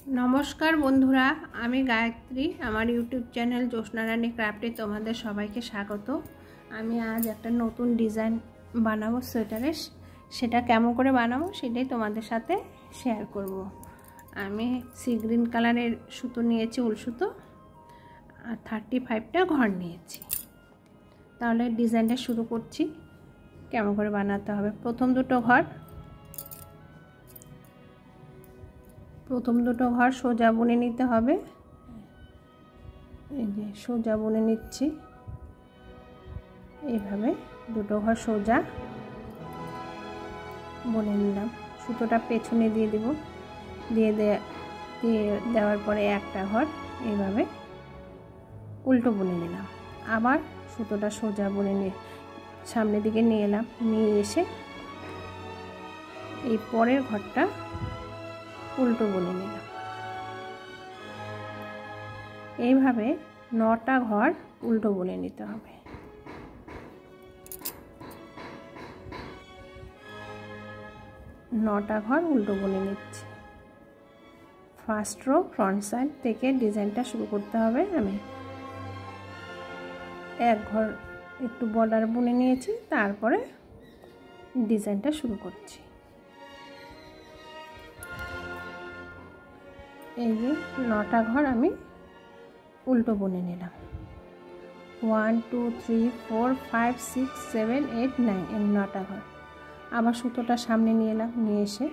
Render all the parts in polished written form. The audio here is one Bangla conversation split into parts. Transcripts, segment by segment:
नमस्कार बंधुरा आमी गायत्री आमार यूट्यूब चैनल ज्योत्स्ना रानी क्राफ्टे तोमादेर सबाइके स्वागत। आमी आज एक नतून डिजाइन बानाबो सोয়েটারের, सेटा केमन करे बानाबो सेटाई तोमादेर साथे शेयर करब। आमी सी ग्रीन कालारेर सुतो नियेछि, उल सुतो और 35टा घर नियेछि। ताहले डिजाइनटा शुरू करछि। केमन करे बानाते होबे, प्रथम दुटो घर सोजा बुने निते होबे। এই যে সোজা বুনে নিচ্ছি, এইভাবে দুটো ঘর সোজা বুনে নিলাম। সুতোটা পেছনে দিয়ে দেব, দিয়ে দেওয়ার পরে একটা ঘর এইভাবে উল্টো বুনে নিলাম। আবার সুতোটা সোজা বুনে নিয়ে সামনের দিকে নিয়ে এলাম, নিয়ে এসে এই পরের ঘরটা উল্টো বুনে নিলাম। এইভাবে 9টা ঘর উল্টো বুনে নিতে হবে। নটা ঘর উল্টো বুনে নিচ্ছি। ফার্স্ট রো ফ্রন্ট সাইড থেকে ডিজাইনটা শুরু করতে হবে। আমি এক ঘর একটু বর্ডার বুনে নিয়েছি, তারপরে ডিজাইনটা শুরু করছি। এই যে 9টা ঘর আমি উল্টো বুনে নিলাম। 1 2 3 4 5 6 7 8 9 এর 9টা ঘর। আবার সুতোটা সামনে নিয়ে এলাম, নিয়ে এসে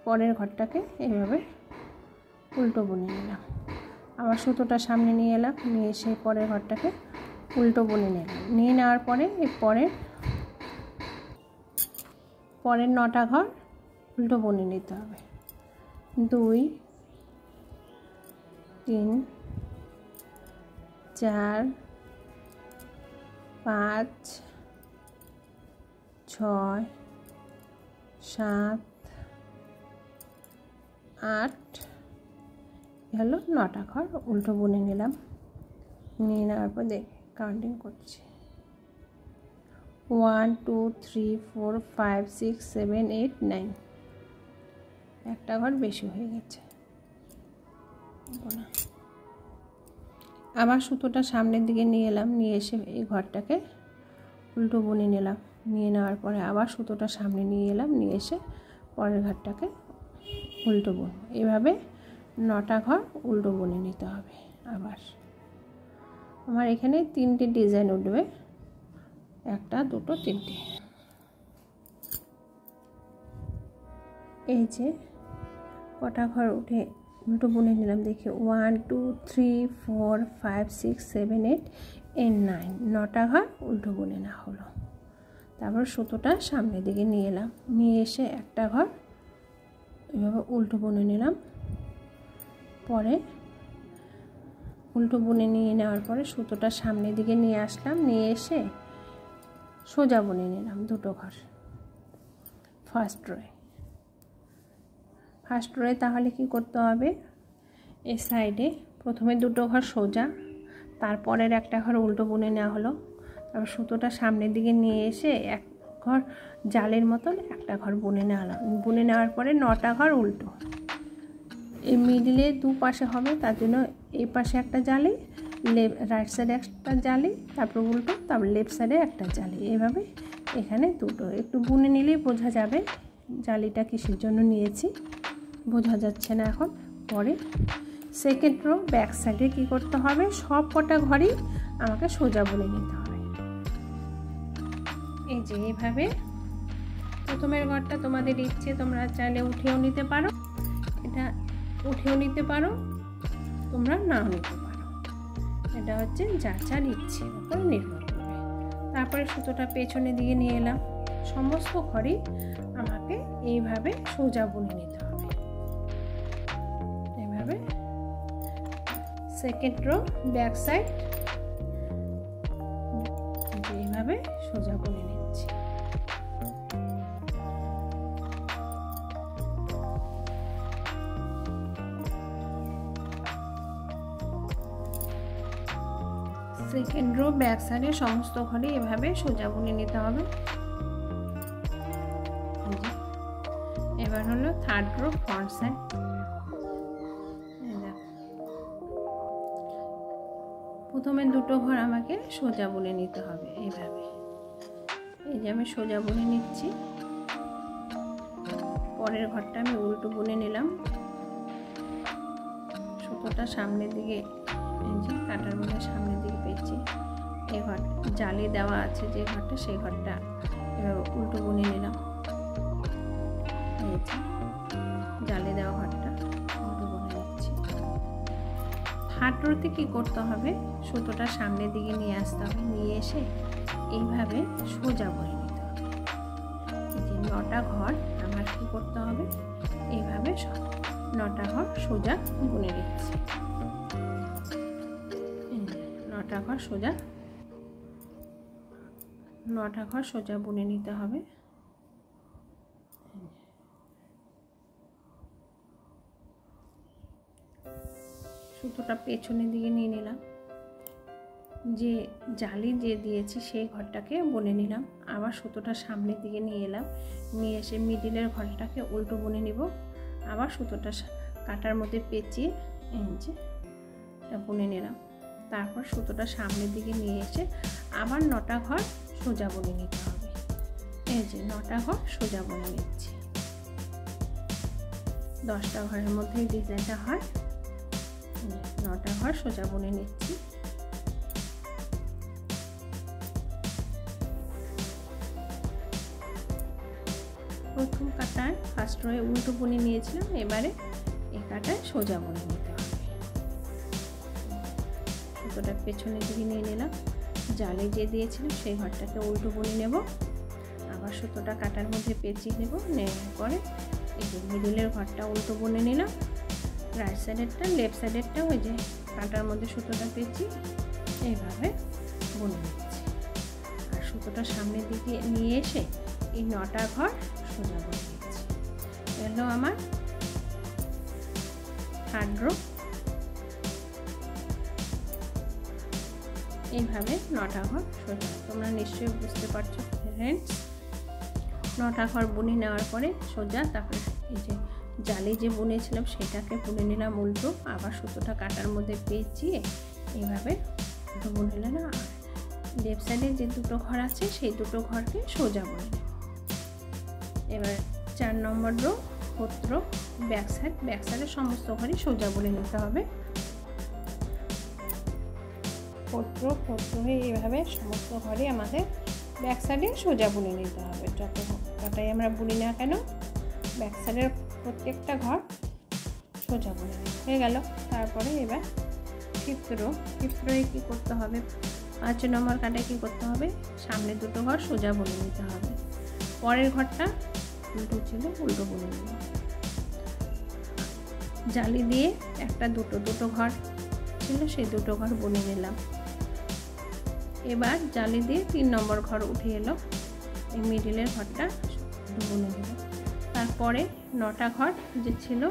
পরের ঘরটাকে এইভাবে উল্টো বুনে নিলাম। আবার সুতোটা সামনে নিয়ে এলাম, নিয়ে এসে পরের ঘরটাকে উল্টো বুনে নিলাম। নিয়ে নেওয়ার পরে এই পরের 9টা ঘর উল্টো বুনে নিতে হবে। 2 3 4 5 6 7 8 হলো 9টা ঘর উল্টো বুনে নিলাম। নিয়ে নেওয়ার পর দেখ কাউন্টিং করছি। 1 2 3 4 5 6 7 8 9। একটা ঘর বেশি হয়ে গেছে। আবার সুতোটা সামনের দিকে নিয়ে এলাম, নিয়ে এসে এই ঘরটাকে উল্টো বুনে নিলাম। নিয়ে নেওয়ার পরে আবার সুতোটা সামনে নিয়ে এলাম, নিয়ে এসে পরের ঘরটাকে উল্টো বুন। এভাবে 9টা ঘর উল্টো বুনে নিতে হবে। আবার আমার এখানে 3টে ডিজাইন উঠবে, 1 2 3টে। এই যে কটা ঘর উঠে উল্টো বুনে নিলাম দেখি, 1 2 3 4 5 6 7 8 এর 9। 9টা ঘর উল্টো বুনে না হলো। তারপর সুতোটা সামনের দিকে নিয়ে এলাম, নিয়ে এসে একটা ঘর এভাবে উল্টো বুনে নিলাম। পরে উল্টো বুনে নিয়ে নেওয়ার পরে সুতোটা সামনের দিকে নিয়ে আসলাম, নিয়ে এসে সোজা বুনে নিলাম দুটো ঘর ফার্স্ট রোয়ে। তাহলে কি করতে হবে, এই সাইডে প্রথমে দুটো ঘর সোজা, তারপরের একটা ঘর উল্টো বুনে নেওয়া হলো। তারপর সুতোটা সামনের দিকে নিয়ে এসে এক ঘর জালের মতন একটা ঘর বুনে নেওয়া, বুনে নেওয়ার পরে 9টা ঘর উল্টো। এই মিডিলে দুপাশে হবে, তার জন্য এই পাশে একটা জালি, রাইট সাইডে একটা জালি, তারপর উল্টো, তারপর লেফট সাইডে একটা জালি। এইভাবে এখানে দুটো একটু বুনে নিলেই বোঝা যাবে জালিটা কিসের জন্য নিয়েছি। বোঝা যাচ্ছে না এখন। পরে সেকেন্ড রো ব্যাক সাইডে কী করতে হবে, সব কটা ঘরই আমাকে সোজা বুনে নিতে হবে। এই যে এইভাবে প্রথমের ঘরটা তোমাদের ইচ্ছে, তোমরা চাইলে উঠেও নিতে পারো, এটা উঠেও নিতে পারো, তোমরা নাও নিতে পারো। এটা হচ্ছে যার যার ইচ্ছের উপর নির্ভর করবে। তারপরে সুতোটা পেছনে দিকে নিয়ে এলাম। সমস্ত ঘরই আমাকে এইভাবে সোজা বুনে নিতে হবে। এইভাবে সেকেন্ড রো ব্যাক সাইড এইভাবে সোজা বুনে নিচ্ছি। সেকেন্ড রো ব্যাক সাইডে সমস্ত ঘরে এভাবে সোজা বুনে নিতে হবে। এবার হলো থার্ড রো ফ্রন্ট সাইড। প্রথমে দুটো ঘর আমাকে সোজা বুনে নিতে হবে এইভাবে। এই যে আমি সোজা বুনে নিচ্ছি, পরের ঘরটা আমি উল্টো বুনে নিলাম। সুতোটা সামনের দিকে, এই যে কাটার মধ্যে সামনের দিকে পেয়েছি। এই ঘর জালি দেওয়া আছে যে ঘরটা, সেই ঘরটা এভাবে উল্টো বুনে নিলাম। এই যে জালি দেওয়া ঘরটা উল্টো বুনে নিচ্ছি। থার্ড রোতে কী করতে হবে, সুতোটা সামনের দিকে নিয়ে আসতে হবে, নিয়ে এসে এইভাবে সোজা বুনে নিতে হবে। এই যে 9টা ঘর আমার কী করতে হবে, এইভাবে 9টা ঘর সোজা বুনে নিচ্ছি। 9টা ঘর সোজা, 9টা ঘর সোজা বুনে নিতে হবে। সুতোটা পেছনের দিকে নিয়ে নিলাম, যে জালি যে দিয়েছি সেই ঘরটাকে বুনে নিলাম। আবার সুতোটা সামনের দিকে নিয়ে এলাম, নিয়ে এসে মিডিলের ঘরটাকে উল্টো বুনে নিব। আবার সুতোটা কাটার মধ্যে পেঁচিয়ে এই যে এটা বুনে নিলাম। তারপর সুতোটা সামনের দিকে নিয়ে এসে আবার 9টা ঘর সোজা বুনে নিতে হবে। এই যে 9টা ঘর সোজা বুনে নিচ্ছি। 10টা ঘরের মধ্যে এই ডিজাইনটা হয়। 9টা ঘর সোজা বুনে নিচ্ছি। প্রথম কাটায় ফার্স্ট রোয়ে উল্টো বুনে নিয়েছিলাম, এবারে এই কাটায় সোজা বুনে নিতে হবে। সুতোটা পেছনের দিকে নিয়ে নিলাম, জালে যে দিয়েছিলাম সেই ঘরটাকে উল্টো বুনে নেব। আবার সুতোটা কাটার মধ্যে পেঁচিয়ে নেব, নেওয়ার পরে এই যে মিডিলের ঘরটা উল্টো বুনে নিলাম। রাইট সাইডেরটা লেফট সাইডেরটা ওই যে কাটার মধ্যে সুতোটা পেঁচিয়ে এইভাবে বুনে নিচ্ছি। আর সুতোটা সামনের দিকে নিয়ে এসে এই 9টা ঘর সোজা বুনে নিচ্ছি। এলো আমার থার্ড রো। এইভাবে 9টা ঘর সোজা, তোমরা নিশ্চয়ই বুঝতে পারছো ফ্রেন্ডস। 9টা ঘর বুনে নেওয়ার পরে সোজা, তারপরে এই যে জালি যে বুনেছিলাম সেটাকে বুনে নিলাম উল্টো। আবার সুতোটা কাটার মধ্যে পেঁচিয়ে এইভাবে উল্টো বুনে নিলাম। আর লেফট সাইডে যে দুটো ঘর আছে সেই দুটো ঘরকে সোজা বুনে নেব। এবার 4 নম্বর রো, 4th রো, ব্যাক সাইডের সমস্ত ঘরই সোজা বুনে নিতে হবে। 4th রো এইভাবে সমস্ত ঘরে আমাদের ব্যাক সাইডে সোজা বুনে নিতে হবে। যত কাটাই আমরা বুনি না কেন, ব্যাক সাইডের প্রত্যেকটা ঘর সোজা বুনে নিতে হয়ে গেল। তারপরে এবার 5th রোয়ে কী করতে হবে, 5 নম্বর কাটায় কী করতে হবে, সামনে দুটো ঘর সোজা বুনে নিতে হবে। পরের ঘরটা উল্টো ছিল, উল্টো বুনে নেব। জালি দিয়ে দুটো ঘর ছিল, সেই দুটো ঘর বুনে নিলাম। এবার জালি দিয়ে 3 নম্বর ঘর উঠে এলো, এই মিডিলের ঘরটা বুনে নেব। তারপরে 9টা ঘর যে ছিল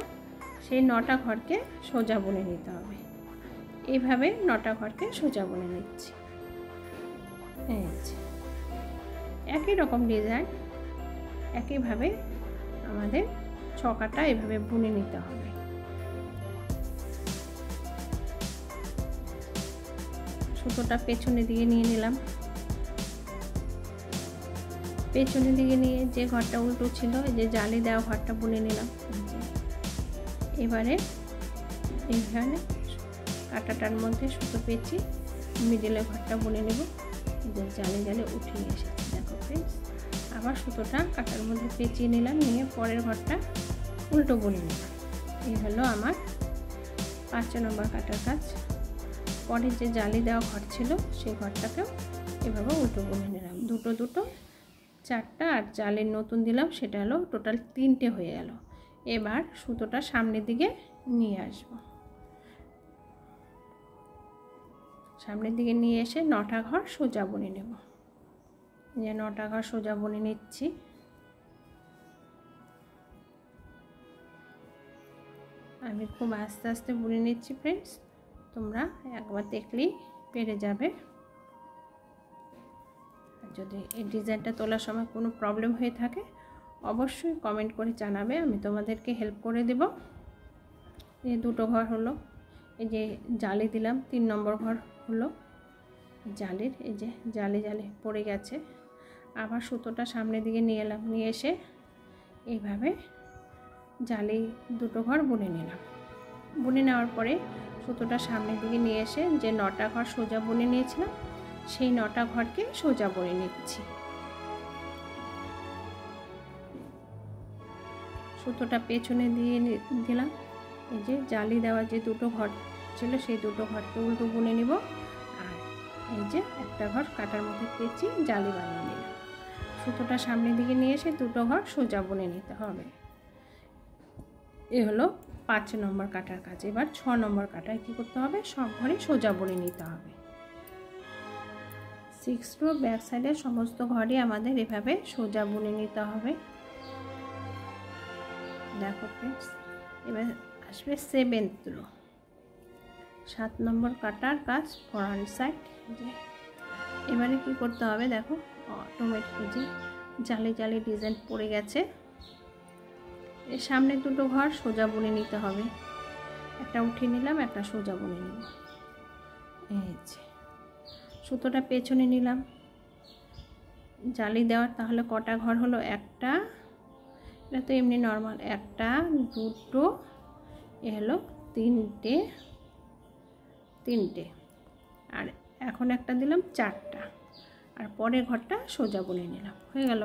সেই 9টা ঘরকে সোজা বুনে নিতে হবে। এইভাবে 9টা ঘরকে সোজা বুনে নিচ্ছি। একই রকম ডিজাইন, একইভাবে আমাদের 6 কাটা এভাবে বুনে নিতে হবে। সুতোটা পেছনের দিকে নিয়ে নিলাম, পেছনের দিকে নিয়ে যে ঘরটা উল্টো ছিল এই যে জালি দেওয়া ঘরটা বুনে নিলাম। এবারে এইখানে কাটাটার মধ্যে সুতো পেঁচিয়ে মিডিলে ঘরটা বুনে নেব। যে জালে উঠিয়ে এসেছে দেখো ফ্রেন্ডস। আবার সুতোটা কাটার মধ্যে পেঁচিয়ে নিলাম, নিয়ে পরের ঘরটা উল্টো বুনে নিলাম। এই হলো আমার 5 নম্বর কাটার কাজ। পরে যে জালি দেওয়া ঘর ছিল সেই ঘরটাকেও এভাবে উল্টো বুনে নিলাম। দুটো 4টা, আর জালের নতুন দিলাম সেটা হলো টোটাল 3টে হয়ে গেল। এবার সুতোটা সামনের দিকে নিয়ে আসব, সামনের দিকে নিয়ে এসে 9টা ঘর সোজা বুনে নেব। যে 9টা ঘর সোজা বুনে নিচ্ছি। আমি খুব আস্তে আস্তে বুনে নিচ্ছি ফ্রেন্ডস, তোমরা একবার দেখলেই পেরে যাবে। আর যদি এই ডিজাইনটা তোলার সময় কোনো প্রবলেম হয়ে থাকে অবশ্যই কমেন্ট করে জানাবে, আমি তোমাদেরকে হেল্প করে দেব। এই দুটো ঘর হলো, এই যে জালি দিলাম 3 নম্বর ঘর হলো জালির, এই যে জালি জালি পড়ে গেছে। আবার সুতোটা সামনের দিকে নিয়ে এলাম, নিয়ে এসে এইভাবে জালি দুটো ঘর বুনে নিলাম। বুনে নেওয়ার পরে সুতোটা সামনের দিকে নিয়ে এসে যে 9টা ঘর সোজা বুনে নিয়েছিলাম সেই 9টা ঘরকে সোজা বুনে নিচ্ছি। সুতোটা পেছনে দিয়ে দিলাম। এই যে জালি দেওয়া যে দুটো ঘর ছিল সেই দুটো ঘরকে উল্টো বুনে নিব। আর এই যে একটা ঘর কাটার মধ্যে পেঁচি জালি বানিয়ে নিলাম। সুতোটা সামনের দিকে নিয়ে এসে দুটো ঘর সোজা বুনে নিতে হবে। এ হলো 5 নম্বর কাটার কাজ। এবার 6 নম্বর কাটায় কী করতে হবে, সব ঘরে সোজা বুনে নিতে হবে। 6 রো ব্যাক সাইডের সমস্ত ঘরই আমাদের এভাবে সোজা বুনে নিতে হবে। দেখো ফ্রেন্ডস, এবার আসবে 7th রো, 7 নম্বর কাটার কাজ ফরওয়ার্ড সাইড। যে এবারে কি করতে হবে, দেখো অটোমেটিক যে জালি জালি ডিজাইন পড়ে গেছে। এর সামনে দুটো ঘর সোজা বুনে নিতে হবে। একটা উঠিয়ে নিলাম, একটা সোজা বুনে নিব। এই যে সুতোটা পেছনে নিলাম, জালি দেওয়ার তাহলে কটা ঘর হলো, একটা, এটা তো এমনি নর্মাল, একটা দুটো, এ হলো তিনটে, আর এখন একটা দিলাম 4টা, আর পরের ঘরটা সোজা বুনে নিলাম, হয়ে গেল।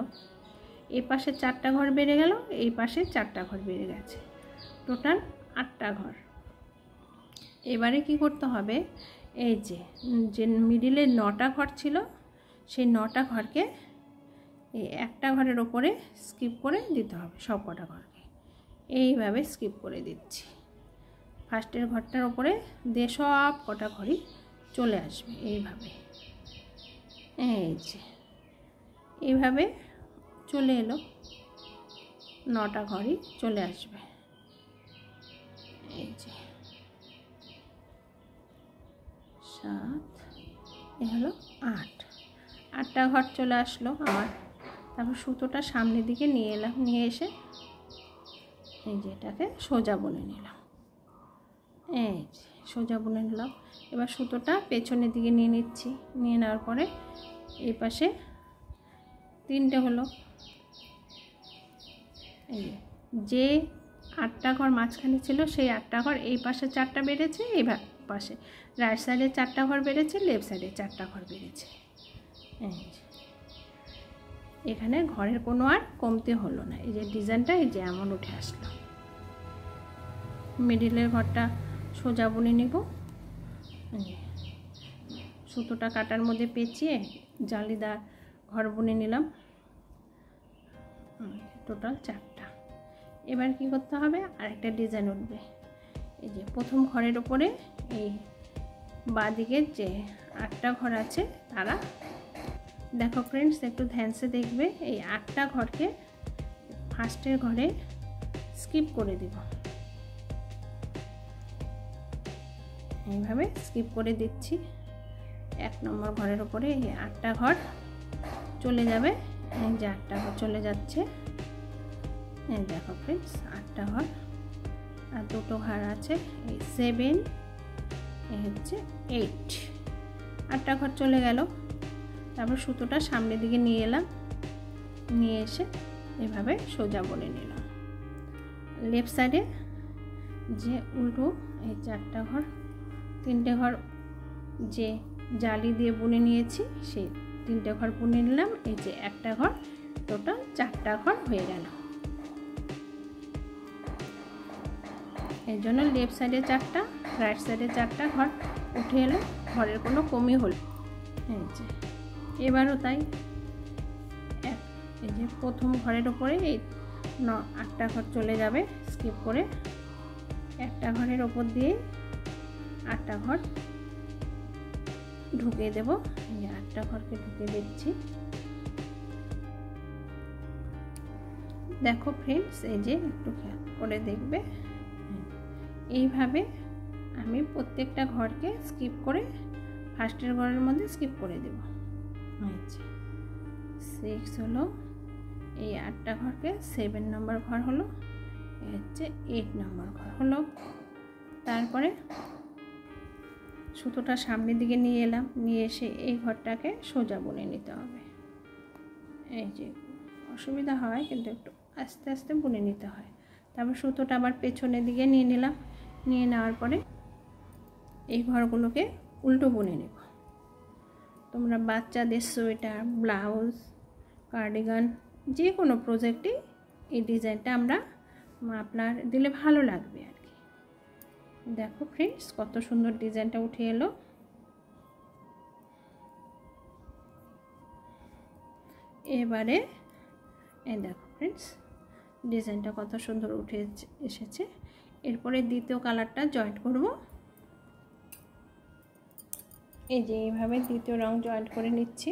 এই পাশে 4টা ঘর বেড়ে গেল, এই পাশে 4টা ঘর বেড়ে গেছে, টোটাল 8টা ঘর। এবারে কি করতে হবে, এই যে মিডিলে 9টা ঘর ছিল সেই 9টা ঘরকে এই একটা ঘরের ওপরে স্কিপ করে দিতে হবে, সব কটা ঘরকে এইভাবে স্কিপ করে দিচ্ছি। ফার্স্টের ঘরটার ওপরে দিয়ে সব কটা ঘরই চলে আসবে এইভাবে। এই যে এইভাবে চলে এলো, 9টা ঘরই চলে আসবে। এই যে 7, এ হলো 8টা ঘর চলে আসলো আমার। তারপর সুতোটা সামনের দিকে নিয়ে এলাম, নিয়ে এসে এই যে এটাকে সোজা বুনে নিলাম। এই যে সোজা বুনে নিলাম। এবার সুতোটা পেছনের দিকে নিয়ে নিচ্ছি, নিয়ে নেওয়ার পরে এই পাশে 3টে হলো। এই যে 8টা ঘর মাঝখানে ছিল সেই 8টা ঘর এই পাশে 4টা বেড়েছে, এই পাশে রাইট সাইডে 4টা ঘর বেড়েছে, লেফট সাইডে 4টা ঘর বেড়েছে। এই এখানে ঘরের কোনো আর কমতে হলো না। এই যে ডিজাইনটা এই যে এমন উঠে আসলো। মিডিলের ঘরটা সোজা বুনে নিব, সুতোটা কাটার মধ্যে পেঁচিয়ে জালিদার ঘর বুনে নিলাম, টোটাল 4টা। এবার কি করতে হবে, আরেকটা ডিজাইন উঠবে। এই যে প্রথম ঘরের ওপরে এই বাঁদিকে যে 8টা ঘর আছে তারা, দেখো ফ্রেন্ডস একটু ধ্যানসে দেখবে, এই 8টা ঘরকে ফার্স্টের ঘরে স্কিপ করে দিব, এইভাবে স্কিপ করে দিচ্ছি। 1 নম্বর ঘরের ওপরে এই 8টা ঘর চলে যাবে। এই যে 8টা ঘর চলে যাচ্ছে, এই দেখো ফ্রেন্ডস 8টা ঘর, আর দুটো ঘর আছে এই 7, এই হচ্ছে 8, 8টা ঘর চলে গেল। তারপর সুতোটা সামনের দিকে নিয়ে এলাম, নিয়ে এসে এভাবে সোজা বুনে নিলাম। লেফট সাইডে যে উল্টো এই 4টা ঘর, 3টে ঘর যে জালি দিয়ে বুনে নিয়েছি সেই 3টে ঘর বুনে নিলাম। এই যে একটা ঘর, টোটাল 4টা ঘর হয়ে গেল। এর জন্য লেফট সাইডে 4টা, রাইট সাইডে 4টা ঘর উঠে এলো, ঘরের কোনো কমই হলো। এই যে এবারও তাই, এই যে প্রথম ঘরের ওপরে এই 8টা ঘর চলে যাবে স্কিপ করে, একটা ঘরের ওপর দিয়ে 8টা ঘর ঢুকিয়ে দেব। এই যে 8টা ঘরকে ঢুকিয়ে দিচ্ছি। দেখো ফ্রেন্ডস, এই যে একটু খেয়াল করে দেখবে, এইভাবে আমি প্রত্যেকটা ঘরকে স্কিপ করে ফার্স্টের ঘরের মধ্যে স্কিপ করে দেব। আচ্ছা 6 হলো, এই 8টা ঘরকে 7 নম্বর ঘর হলো, এই হচ্ছে 8 নম্বর ঘর হলো। তারপরে সুতোটা সামনের দিকে নিয়ে এলাম, নিয়ে এসে এই ঘরটাকে সোজা বুনে নিতে হবে। এই যে অসুবিধা হয় কিন্তু একটু আস্তে আস্তে বুনে নিতে হয়। তারপর সুতোটা আবার পেছনের দিকে নিয়ে নিলাম, নিয়ে নেওয়ার পরে এই ঘরগুলোকে উল্টো বুনে নেব। তোমরা বাচ্চাদের সোয়েটার, ব্লাউজ, কার্ডিগান যে কোনো প্রজেক্টে এই ডিজাইনটা আমরা আপনার দিলে ভালো লাগবে আর কি। দেখো ফ্রেন্ডস কত সুন্দর ডিজাইনটা উঠে এলো। এবারে এই দেখো ফ্রেন্ডস ডিজাইনটা কত সুন্দর উঠে এসেছে। এরপরে দ্বিতীয় কালারটা জয়েন্ট করব। এই যে এইভাবে দ্বিতীয় রং জয়েন্ট করে নিচ্ছি।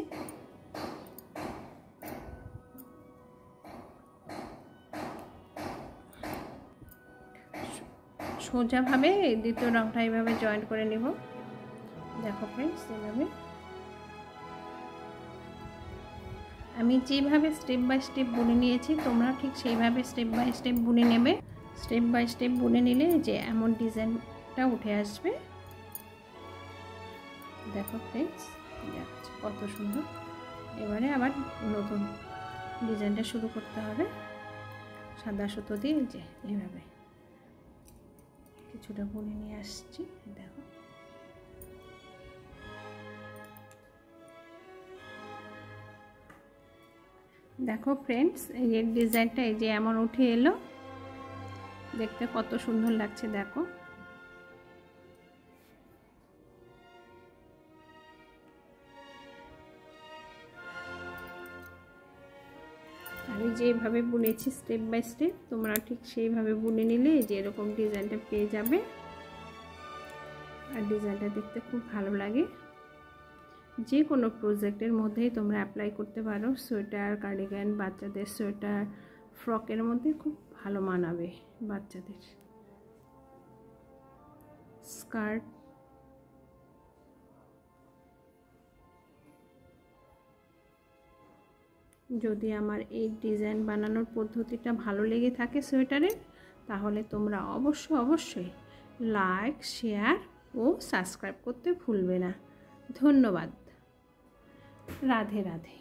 সোজাভাবে দ্বিতীয় রংটা এইভাবে জয়েন্ট করে নেব। দেখো ফ্রেন্ডস এইভাবে আমি যেভাবে স্টেপ বাই স্টেপ বুনে নিয়েছি তোমরা ঠিক সেইভাবে স্টেপ বাই স্টেপ বুনে নেবে। স্টেপ বাই স্টেপ বুনে নিলে যে এমন ডিজাইনটা উঠে আসবে। দেখো ফ্রেন্ডস কত সুন্দর। এবারে আবার নতুন ডিজাইনটা শুরু করতে হবে। সাদা সুতো দিয়ে যে এইভাবে কিছুটা বুনে নিয়ে আসছি। দেখো দেখো ফ্রেন্ডস এই ডিজাইনটা এই যে এমন উঠে এলো, দেখতে কত সুন্দর লাগছে। দেখো আমি যেভাবে বুনেছি স্টেপ বাই স্টেপ তোমরা ঠিক সেইভাবে বুনে নিলে যে এরকম ডিজাইনটা পেয়ে যাবে। আর ডিজাইনটা দেখতে খুব ভালো লাগে। যে কোনো প্রজেক্টের মধ্যেই তোমরা অ্যাপ্লাই করতে পারো। সোয়েটার, কার্ডিগান, বাচ্চাদের সোয়েটার, ফ্রকের মধ্যে খুব ভালো মানাবে। বাচ্চাদের স্কার্ট, যদি আমার এই ডিজাইন বানানোর পদ্ধতিটা ভালো লেগে থাকে সোয়েটারের, তাহলে তোমরা অবশ্যই লাইক, শেয়ার ও সাবস্ক্রাইব করতে ভুলবে না। ধন্যবাদ। রাধে রাধে।